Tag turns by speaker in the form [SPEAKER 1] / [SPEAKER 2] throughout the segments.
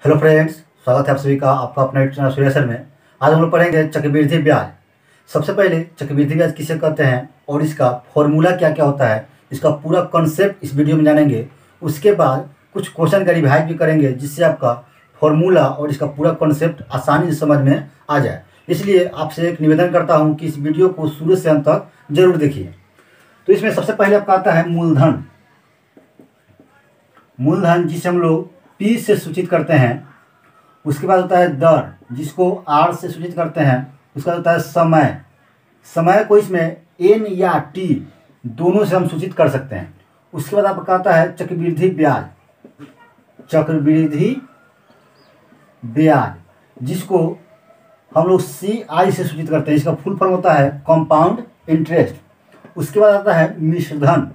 [SPEAKER 1] Hello friends, स्वागत है आप सभी का आपका अपना यूट्यूब चैनल सर में। आज हम लोग पढ़ेंगे चक्रवृद्धि ब्याज। सबसे पहले चक्रवृद्धि ब्याज किसे कहते हैं और इसका फॉर्मूला क्या क्या होता है, इसका पूरा कॉन्सेप्ट इस वीडियो में जानेंगे। उसके बाद कुछ क्वेश्चन का रिवाइज भी करेंगे जिससे आपका फॉर्मूला और इसका पूरा कॉन्सेप्ट आसानी से समझ में आ जाए। इसलिए आपसे एक निवेदन करता हूँ कि इस वीडियो को शुरू से अंत तक जरूर देखिए। तो इसमें सबसे पहले आपका आता है मूलधन। मूलधन जिसे हम लोग P से सूचित करते हैं। उसके बाद होता है दर, जिसको R से सूचित करते हैं। उसका होता है समय। समय को इसमें N या T दोनों से हम सूचित कर सकते हैं। उसके बाद आपका आता है चक्रवृद्धि ब्याज। चक्रवृद्धि ब्याज जिसको हम लोग CI से सूचित करते हैं। इसका फुल फॉर्म होता है कंपाउंड इंटरेस्ट। उसके बाद आता है मिश्रधन।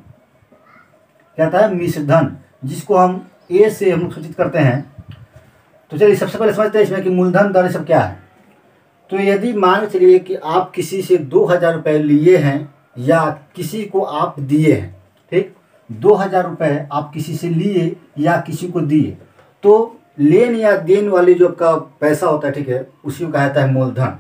[SPEAKER 1] क्या आता है? मिश्रधन, जिसको हम A से हम लोग सूचित करते हैं। तो चलिए सबसे पहले समझते हैं इसमें कि मूलधन दर सब क्या है। तो यदि मान चलिए कि आप किसी से 2000 रुपये लिए हैं या किसी को आप दिए हैं, ठीक, 2000 रुपये आप किसी से लिए या किसी को दिए, तो लेन या देन वाली जो आपका पैसा होता है, ठीक है, उसी को कहा जाता है मूलधन।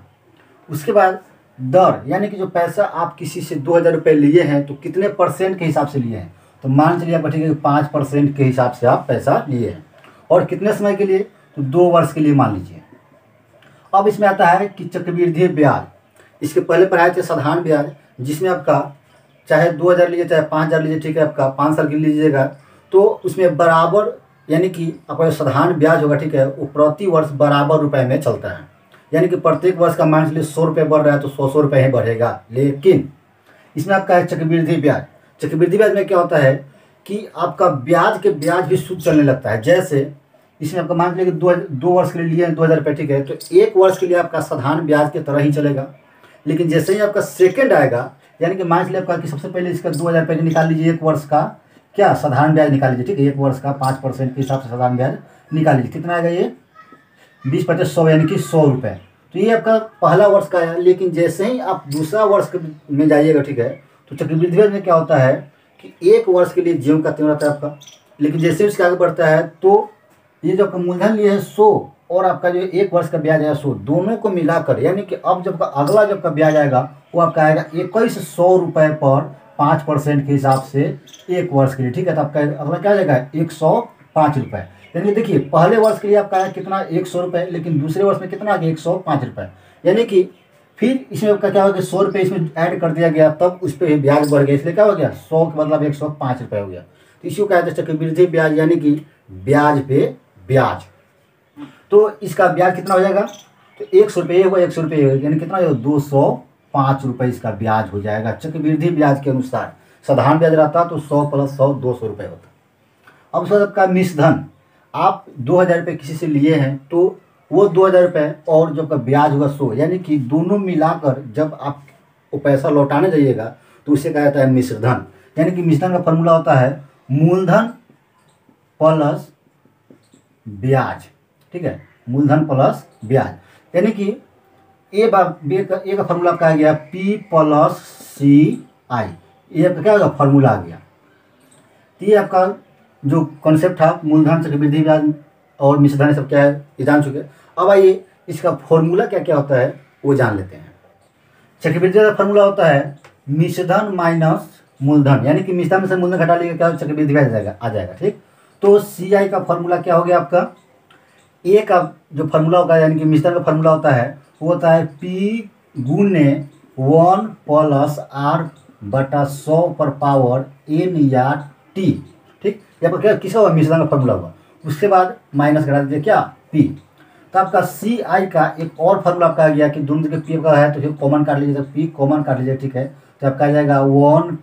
[SPEAKER 1] उसके बाद दर, यानी कि जो पैसा आप किसी से 2000 रुपये लिए हैं तो कितने % के हिसाब से लिए हैं। तो मान चलिए आप, ठीक है, 5% के हिसाब से आप पैसा लिए हैं और कितने समय के लिए, तो 2 वर्ष के लिए मान लीजिए। अब इसमें आता है कि चक्रवृद्धि ब्याज। इसके पहले पढ़ाए थे साधारण ब्याज, जिसमें आपका चाहे 2000 लीजिए चाहे 5000 लीजिए, ठीक है, आपका 5 साल के लिए लीजिएगा तो उसमें बराबर, यानी कि आपका जो साधारण ब्याज होगा, ठीक है, वो प्रति वर्ष बराबर रुपए में चलता है। यानी कि प्रत्येक वर्ष का मान चलिए 100 रुपये बढ़ रहा है तो 100 रुपये ही बढ़ेगा। लेकिन इसमें आपका है चक्रवृद्धि ब्याज। चक्रवृद्धि ब्याज में क्या होता है कि आपका ब्याज के ब्याज भी सूद चलने लगता है। जैसे इसमें आपका मान लीजिए कि दो वर्ष के लिए लिए 2000 रुपये, ठीक है, तो 1 वर्ष के लिए आपका साधारण ब्याज की तरह ही चलेगा। लेकिन जैसे ही आपका सेकंड आएगा, यानी कि मान लीजिए आपका कि सबसे पहले इसका 2000 रुपये निकाल लीजिए, 1 वर्ष का क्या साधारण ब्याज निकाल लीजिए, ठीक है, 1 वर्ष का 5% के हिसाब से साधारण ब्याज निकाल लीजिए। कितना आएगा ये? 20 × 100 यानी कि 100 रुपये। तो ये आपका पहला वर्ष का आया। लेकिन जैसे ही आप दूसरा वर्ष में जाइएगा, ठीक है, तो चक्रवृद्धि ब्याज में क्या होता है कि 1 वर्ष के लिए ज्यों का त्यों रहता है आपका। लेकिन जैसे उसके आगे बढ़ता है तो ये जो आपका मूलधन लिए है 100 और आपका जो 1 वर्ष का ब्याज आया 100, दोनों को मिलाकर, यानी कि अब जब अगला जब का ब्याज आएगा वो आपका आएगा 2100 रुपये पर 5% के हिसाब से 1 वर्ष के लिए, ठीक है। तो आपका अगला क्या आ जाएगा? 105 रुपये। यानी कि देखिए पहले वर्ष के लिए आपका आया कितना? 100 रुपये। लेकिन दूसरे वर्ष में कितना आ गया? 105 रुपये। यानी कि फिर इसमें आपका क्या हो गया? 100 रुपये इसमें ऐड कर दिया गया, तब उस पर ब्याज बढ़ गया, इसलिए क्या हो गया? 100 का मतलब 105 रुपये हो गया। तो इसी को कहते हैं चक्रवृद्धि ब्याज, यानी कि ब्याज पे ब्याज। तो इसका ब्याज कितना हो जाएगा? तो 100 रुपये हुआ, 100 रुपये हुआ, यानी कितना हो जाएगा? 205 रुपये इसका ब्याज हो जाएगा चक्रवृद्धि ब्याज के अनुसार। साधारण ब्याज रहता तो 100 + 100 200 रुपये होता। अब उसके बाद आपका मिश्रधन, आप 2000 रुपये किसी से लिए हैं तो वो 2000 रुपये और जब का ब्याज होगा 100, यानी कि दोनों मिलाकर जब आप वो पैसा लौटाने जाइएगा तो उसे कहा जाता है मिश्रधन। यानी कि मिश्रधन का फॉर्मूला होता है मूलधन प्लस ब्याज, ठीक है, मूलधन प्लस ब्याज। यानी कि ए का फॉर्मूला आपका आ गया P + CI। ये आपका क्या होगा? फॉर्मूला आ गया। तो ये आपका जो कॉन्सेप्ट था मूलधन, चक्रवृद्धि ब्याज और मिश्रधन सब क्या है ये जान चुके। अब आइए इसका फॉर्मूला क्या क्या होता है वो जान लेते हैं। चक्रवृद्धि का फॉर्मूला होता है मिश्रधन माइनस मूलधन, यानी कि मिश्रधन में से मूलधन घटा लिया क्या? चक्रवृद्धि ब्याज आ जाएगा, ठीक। तो CI का फॉर्मूला क्या हो गया आपका? ए का जो फॉर्मूला होगा, यानी कि मिश्रधन का फॉर्मूला होता है वो होता है P × 1 + R/100/N या T, ठीक। यहाँ पर क्या किसका होगा? मिश्रधन का फॉर्मूला होगा। उसके बाद माइनस करा दीजिए क्या? P। तो आपका CI का एक और फॉर्मूला आपका आ गया कि दोनों जगह P का है तो फिर कॉमन काट लीजिए, तो P कॉमन काट लीजिए, ठीक है। तो आपका आ जाएगा 1 +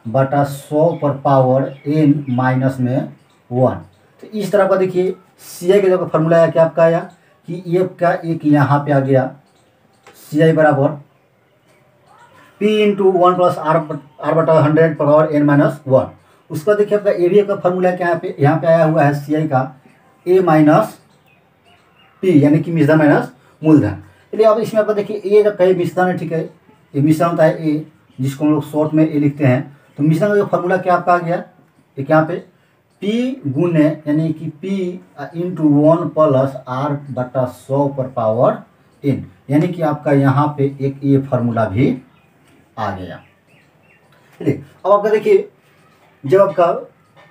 [SPEAKER 1] R/100/N -1। तो इस तरह का देखिए CI का जो फॉर्मूला है क्या आपका आया कि ये का एक यहाँ पे आ गया CI बराबर P × 1 + R/100/N-1। उसका देखिए आपका ए भी का फॉर्मूला क्या यहाँ पे आया हुआ है CI का A - P, यानी कि मिश्रधन माइनस मूलधन। चलिए अब इसमें आपका देखिए ए जब कहीं मिश्रधन है, ठीक है, ये मिश्रण होता है A, जिसको हम लोग शॉर्ट में A लिखते हैं। तो मिश्रण का जो फॉर्मूला क्या आपका आ गया? एक यहाँ पे P गुने यानी कि P इंटू 1 प्लस R बटा 100 पर पावर n, यानी कि आपका यहाँ पे एक ये फार्मूला भी आ गया। चलिए अब आपका देखिए, जब आपका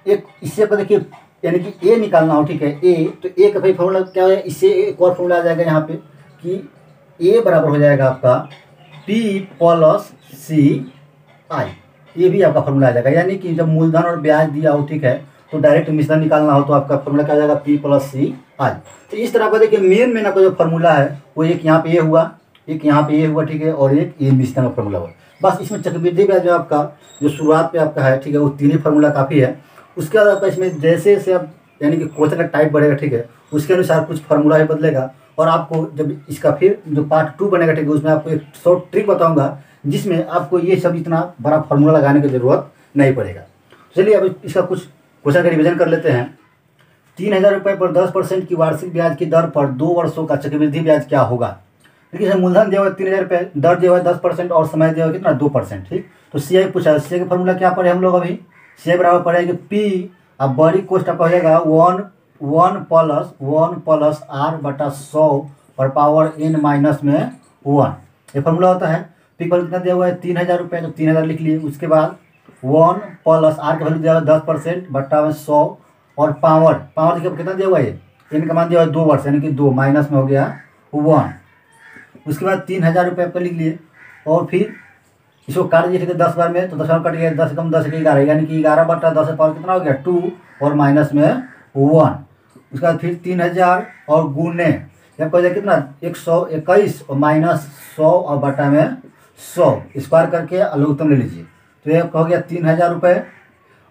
[SPEAKER 1] एक इससे आपका देखिए यानी कि ए निकालना हो, ठीक है, ए, तो ए का भाई फॉर्मूला क्या है, इससे एक और फॉर्मूला आ जाएगा यहाँ पे कि ए बराबर हो जाएगा आपका P प्लस सी आई, ये भी आपका फॉर्मूला आ जाएगा। यानी कि जब मूलधन और ब्याज दिया हो, ठीक है, तो डायरेक्ट मिश्रण निकालना हो तो आपका फॉर्मूला क्या आ जाएगा, P प्लस सी आई। तो इस तरह का देखिए मेन आपका जो फॉर्मूला है वो एक यहाँ पे ये हुआ, एक यहाँ पे ये हुआ, ठीक है, और एक ये मिश्रण का फॉर्मूला हुआ। बस इसमें चक्रवृद्धि ब्याज जो आपका जो शुरुआत पे आपका है, ठीक है, वो तीन ही फॉर्मूला काफ़ी है। उसके बाद आपका इसमें जैसे जैसे आप यानी कि क्वेश्चन का टाइप बढ़ेगा, ठीक है, उसके अनुसार कुछ फार्मूला ही बदलेगा। और आपको जब इसका फिर जो पार्ट 2 बनेगा, ठीक है, उसमें आपको एक शॉर्ट ट्रिक बताऊंगा जिसमें आपको ये सब इतना बड़ा फार्मूला लगाने की जरूरत नहीं पड़ेगा। चलिए अब इसका कुछ क्वेश्चन का रिविजन कर लेते हैं। 3000 रुपये पर 10% की वार्षिक ब्याज की दर पर 2 वर्षों का चक्रवृद्धि ब्याज क्या होगा। देखिए इसमें मूलधन दिया हुआ है 3000 रुपये, दर दिया हुआ है 10% और समय दिया हुआ है कितना 2%, ठीक। तो सी आई पूछा, सी आई का फॉर्मूला क्या पढ़े हम लोग अभी, सी आई बराबर पड़ेगा P, अब बड़ी कोष्ट आपका हो जाएगा 1 प्लस R बटा 100 पर पावर n माइनस में 1, ये फॉर्मूला होता है। पी का कितना दिया हुआ है 3000 रुपये, तो 3000 लिख लिए। उसके बाद 1 प्लस R का वैल्यू दिया हुआ है 10% बटा 100 और पावर देखिए कितना दिया हुआ है, n का मान दिया हुआ है 2 वर्ष, यानी कि 2 माइनस में हो गया 1। उसके बाद 3000 रुपये आपका लिख लिए और फिर इसको काट दीजिए, ठीक है, 10 बार में, तो 10 बार कट गया, 10 कम 10 11, यानी कि 11 बटा 10 पावर कितना हो गया 2 और माइनस में 1। उसके बाद फिर 3000 और गुने आपको हो जाए कितना 121 और माइनस 100 और बटा में 100 स्क्वायर करके लघुत्तम ले लीजिए। तो ये आपका हो गया 3000 रुपये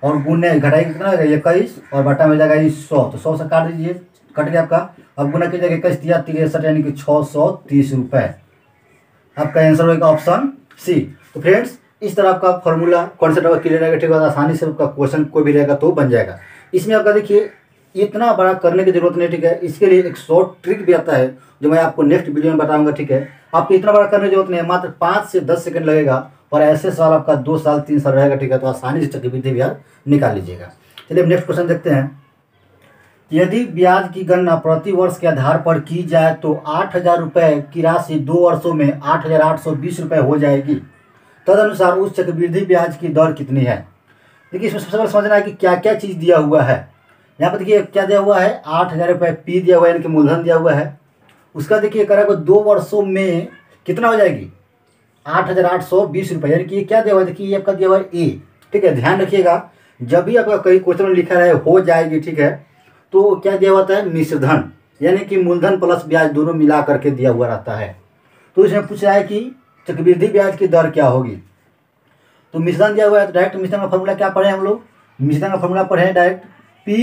[SPEAKER 1] और गुने घटाई कितना हो गया 21 और बटा में जाएगा 100, तो 100 से काट दीजिए, कट गया आपका। अब गुना कीजिएगा 21 दिया 63, यानी कि 630 रुपये। आपका आंसर होगा ऑप्शन सी। तो फ्रेंड्स इस तरह आपका फॉर्मूला कॉन्सेप्ट आपका क्लियर रहेगा, ठीक है, आसानी से आपका क्वेश्चन कोई भी रहेगा तो बन जाएगा। इसमें आपका देखिए इतना बड़ा करने की जरूरत नहीं, ठीक है, इसके लिए एक शॉर्ट ट्रिक भी आता है जो मैं आपको नेक्स्ट वीडियो में बताऊंगा, ठीक है। आपको इतना बड़ा करने की जरूरत नहीं है, मात्र 5 से 10 सेकंड लगेगा और ऐसे सवाल आपका 2 साल 3 साल रहेगा, ठीक है, तो आसानी से चक्रवृद्धि ब्याज निकाल लीजिएगा। चलिए नेक्स्ट क्वेश्चन देखते हैं। यदि ब्याज की गणना प्रति वर्ष के आधार पर की जाए तो 8000 रुपये की राशि 2 वर्षों में 8820 रुपये हो जाएगी। तदनुसार उस चक्रवृद्धि ब्याज की दर कितनी है। देखिए इसमें सबसे पहले समझना है कि क्या क्या चीज़ दिया हुआ है। यहाँ पर देखिए क्या दिया हुआ है 8000 रुपये P दिया हुआ है, यानी कि मूलधन दिया हुआ है। उसका देखिए करेगा 2 वर्षों में कितना हो जाएगी 8820 रुपये, यानी कि ये क्या दिया हुआ है, देखिए ये आपका दिया हुआ है A, ठीक है। ध्यान रखिएगा जब भी आपका कहीं क्वेश्चन में लिखा रहे हो जाएगी, ठीक है, तो क्या दिया हुआ है मिश्रधन, यानी कि मूलधन प्लस ब्याज दोनों मिला करके दिया हुआ रहता है। तो इसमें पूछ रहा है कि चक्रवृद्धि ब्याज की दर क्या होगी। तो मिश्रण दिया हुआ है, तो डायरेक्ट मिश्रण का फॉर्मूला क्या पढ़े हम लोग, मिश्रण का फॉर्मूला पढ़े डायरेक्ट P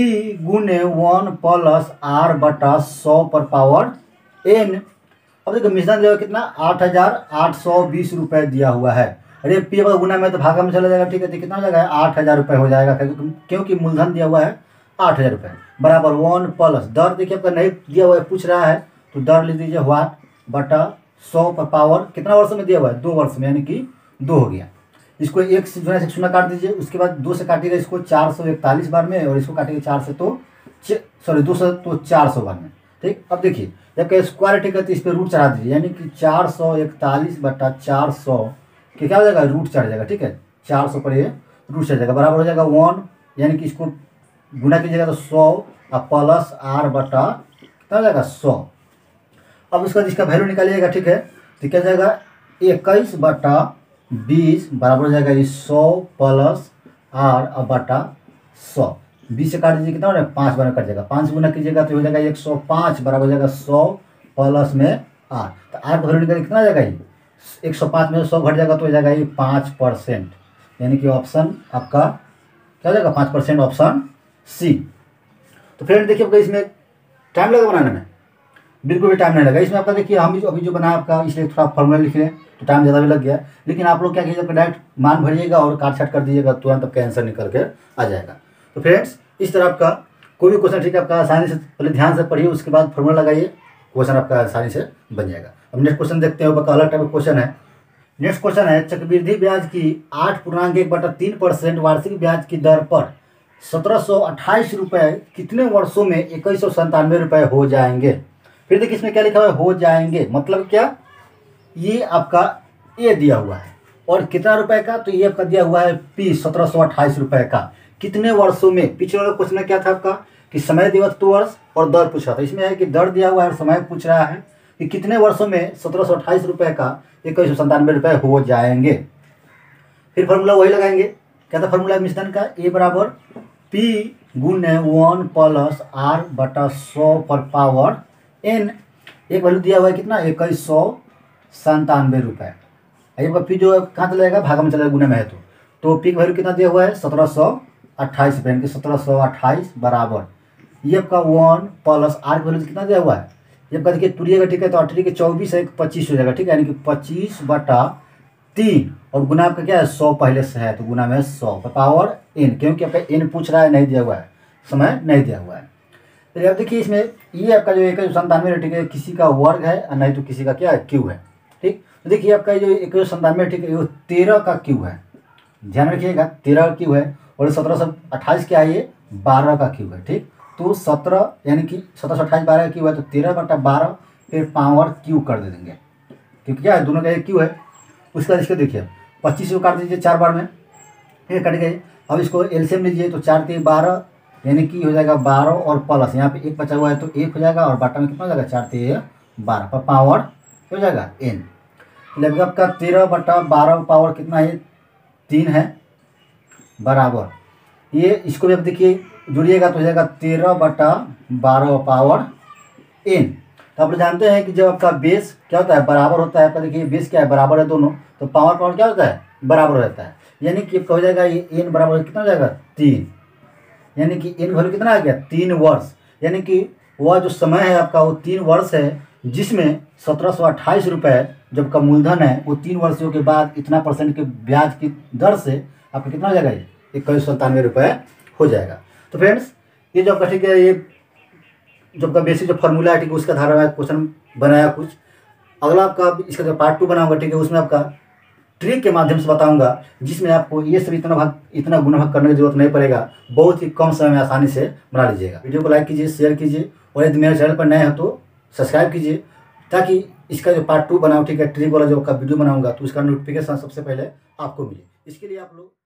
[SPEAKER 1] गुने 1 प्लस R बटा 100 पर पावर n। अब देखो मिश्रण दिया हुआ कितना 8820 रुपये दिया हुआ है। अरे P का गुना में तो भागा में चला जाएगा, ठीक है, तो कितना हो जाएगा 8000 रुपये हो जाएगा, क्योंकि मूलधन दिया हुआ है 8000 रुपये बराबर 1 प्लस दर देखिए आपका नहीं दिया हुआ है, पूछ रहा है, तो दर लिख दीजिए वाट बटा 100 पर पावर कितना वर्ष में दिया हुआ है 2 वर्ष में, यानी कि 2 हो गया। इसको 1 से जो है शून्य काट दीजिए, उसके बाद 2 से काटिएगा इसको 441 बार में, और इसको काटिएगा 4 से तो 2 से तो 400 बार में, ठीक। अब देखिए जब स्क्वायर, ठीक है, तो इस पर रूट चढ़ा दीजिए, यानी कि 441 बटा 400 के क्या हो जाएगा रूट चढ़ जाएगा, ठीक है, 400 पर ये रूट चढ़ जाएगा, बराबर हो जाएगा 1, यानी कि इसको गुना कीजिएगा तो 100 और प्लस R बटा कितना हो जाएगा 100। अब उसका जिसका वैल्यू निकालिएगा, ठीक है, तो क्या जाएगा 21 बटा 20 बराबर हो जाएगा 100 प्लस R और बटा 100। 20 से काट दीजिए कितना हो जाएगा 5 बार कट जाएगा, 5 गुना कीजिएगा तो हो जाएगा 105 बराबर हो जाएगा 100 प्लस में R। तो R का वैल्यू निकालिए कितना आ जाएगा ये 105 में 100 घट जाएगा तो हो जाएगा ये 5%, यानी कि ऑप्शन आपका क्या हो जाएगा 5%, ऑप्शन सी। तो फ्रेंड देखिए आपका इसमें टाइम लगा बनाने में, बिल्कुल भी टाइम नहीं लगा। इसमें आपका देखिए हम अभी जो बनाया आपका, इसलिए थोड़ा फॉर्मूला लिख रहे हैं तो टाइम ज़्यादा भी लग गया, लेकिन आप लोग क्या कीजिएगा डायरेक्ट मान भरिएगा और काट छाट कर दीजिएगा, तुरंत आपका आंसर निकल के आ जाएगा। तो फ्रेंड्स इस तरह आपका कोई भी क्वेश्चन, ठीक है, आपका आसानी से पहले ध्यान से पढ़िए, उसके बाद फॉर्मूला लगाइए, क्वेश्चन आपका आसानी से बन जाएगा। अब नेक्स्ट क्वेश्चन देखते हैं, आपका अलग टाइप का क्वेश्चन है। नेक्स्ट क्वेश्चन है चक्रवृद्धि ब्याज की 8.1/3% वार्षिक ब्याज की दर पर ₹1728 कितने वर्षों में 2197 हो जाएंगे। फिर देखिए इसमें क्या लिखा हुआ है, हो जाएंगे मतलब क्या, ये आपका ए दिया हुआ है और कितना रुपए का, तो ये आपका दिया हुआ है पी ₹1728 का। कितने वर्षों में, पिछले वाला क्वेश्चन में क्या था आपका कि समय दिया तो वर्ष और दर पूछ रहा था, इसमें है कि दर दिया हुआ है और समय पूछ रहा है कि कितने वर्षों में ₹1728 का 2197 हो जाएंगे। फिर फॉर्मूला वही लगाएंगे, क्या था फॉर्मूला मिश्रण का, ए बराबर पी गुने 1 + R/100/n। एक वैल्यू दिया हुआ है कितना, 2197 रुपये। एक पी जो कहाँ चला जाएगा, भागा में चला जाएगा, गुना में है तो पी का वैल्यू कितना दिया हुआ है 1728 रुपये, यानी कि 1728 बराबर ये आपका 1 + R का वैल्यू कितना दिया हुआ है, ये आपका देखिए तुरिएगा ठीक है, तो 8 के 24 है 25 हो जाएगा ठीक है, यानी कि 25/3 और गुना आपका क्या है 100 पहले से है तो गुना में 100/n, क्योंकि आपका n पूछ रहा है, नहीं दिया हुआ है, समय नहीं दिया हुआ है। तो अब देखिए इसमें ये आपका जो 2197 ठीक है किसी का वर्ग है और नहीं तो किसी का क्या है क्यू है ठीक। तो देखिए आपका जो 2197 ठीक है वो 13 का क्यू है, ध्यान रखिएगा 13 का क्यू है, और 1728 क्या है, ये 12 का क्यू है ठीक। तो 17 यानी कि 1728 12 का क्यू है, तो 13/12 फिर पावर क्यू कर दे देंगे, क्योंकि क्या है दोनों का एक क्यू है। उसके बाद इसको देखिए 25 को काट दीजिए 4 बार में, ठीक कट गए। अब इसको एलसीएम लीजिए, तो 4 × 12 यानी कि हो जाएगा 12 और प्लस यहाँ पे 1 बचा हुआ है तो 1 हो जाएगा, और बाटा में कितना हो जाएगा 4 × 12 पर पावर हो जाएगा n। लगभग आपका 13/12 पावर कितना है 3 है बराबर, ये इसको भी अब देखिए जुड़िएगा तो हो जाएगा 13/12 पावर n। तो आप लोग जानते हैं कि जब आपका बेस क्या होता है बराबर होता है, आपका देखिए बेस क्या है बराबर है दोनों, तो पावर क्या होता है बराबर रहता है, यानी कि आपका हो जाएगा ये n बराबर कितना हो जाएगा 3, यानी कि n वैल्यू कितना आ गया 3 वर्ष, यानी कि वह जो समय है आपका वो 3 वर्ष है, जिसमें 1728 रुपये जब का मूलधन है वो 3 वर्षों के बाद इतना % के ब्याज की दर से आपका कितना हो जाएगा, 2197 रुपये हो जाएगा। तो फ्रेंड्स ये जो आपका ठीक है, ये जो आपका बेसिक जो फॉर्मूला है ठीक है उसका धारावाहिक क्वेश्चन बनाया कुछ। अगला आपका इसका जो पार्ट 2 बनाऊंगा ठीक है, उसमें आपका ट्रिक के माध्यम से बताऊंगा, जिसमें आपको ये सब इतना गुना भाग करने की जरूरत नहीं पड़ेगा, बहुत ही कम समय में आसानी से बना लीजिएगा। वीडियो को लाइक कीजिए, शेयर कीजिए, और यदि मेरे चैनल पर नए हैं तो सब्सक्राइब कीजिए, ताकि इसका जो पार्ट 2 बनाऊँ ठीक है ट्रिक वाला जो आपका वीडियो बनाऊंगा तो उसका नोटिफिकेशन सबसे पहले आपको मिले। इसके लिए आप लोग